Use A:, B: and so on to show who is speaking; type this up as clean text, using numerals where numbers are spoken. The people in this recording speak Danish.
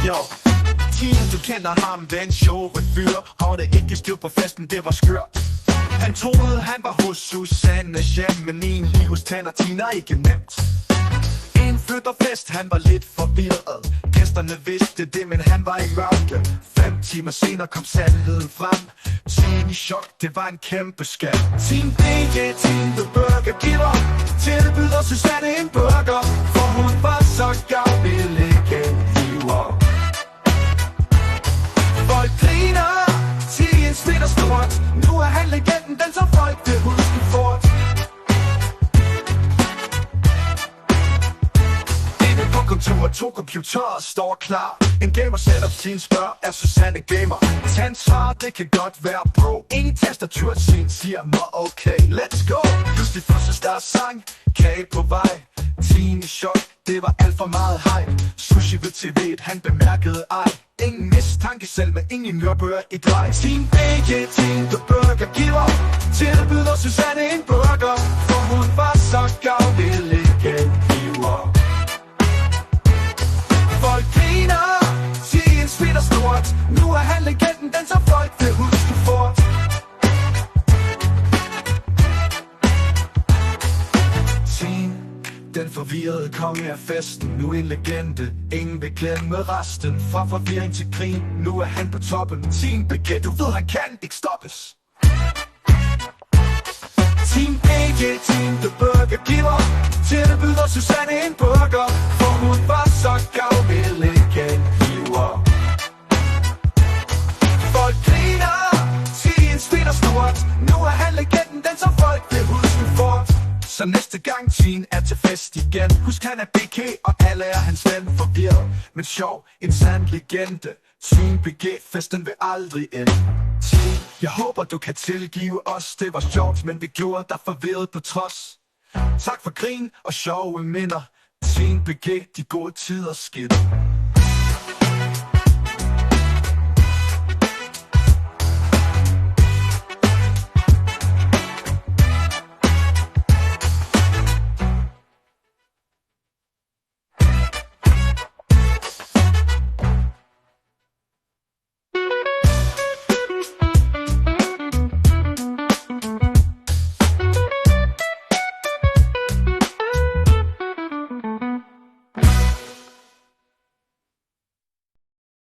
A: Jo, Tine, du kender ham, den sjove fyr. Og det ikke styr på festen, det var skørt. Han troede, han var hos Susanne hjem, men egentlig hos Tanner Tina ikke nemt. En flytterfest, han var lidt forvirret. Gæsterne vidste det, men han var i mørke. 5 timer senere kom sandheden frem. Tine i chok, det var en kæmpe skam. Team DJ, Team the Burger Giver tilbyder Susanne en burger, for hun var så gavmild igen hiver. Folk griner, Tien smitter stort. Nu er han legenden, den som folk vil huske fort. Inde på kontoret, 2 computerer står klar. En gamer setup, Tien spørger, er Susanne gamer? Han svarer, det kan godt være bro. Ingen tastatur, Tien siger mig okay, let's go. Pludselig fødsels der sang, kage på vej. Tien i chok, det var alt for meget hype. Sushi ved TV'et, han bemærkede ej. Ingen mistanke selv, men ingen nørbøger i drej. Team BG, Team the Burger Giver tilbyder Susanne en burger, for hun var så gavmild igen hiver. Folk griner, Tien smitter stort. Nu er han legenden, den som folk vil huske fort. Tien, den forvirrede konge af festen, nu en legende. Ingen vil glemme resten, fra forvirring til grin. Nu er han på toppen, Team BG, du ved han kan ikke stoppes. Team BG, Team the Burger Giver tilbyder Susanne en burger, for hun var så gavmild igen hiver. Folk griner, Tien spiller stort. Nu er han legenden, den som folk vil huske fort. Så næste gang Tien er til fest igen, husk han er BK, og alle er hans ven. Forvirret, men sjov, en sand legende. Team BG, festen vil aldrig ende. Tien, jeg håber du kan tilgive os. Det var sjovt, men vi gjorde dig forvirret på trods. Tak for grin og sjove minder. Team BG, de gode tider skidt.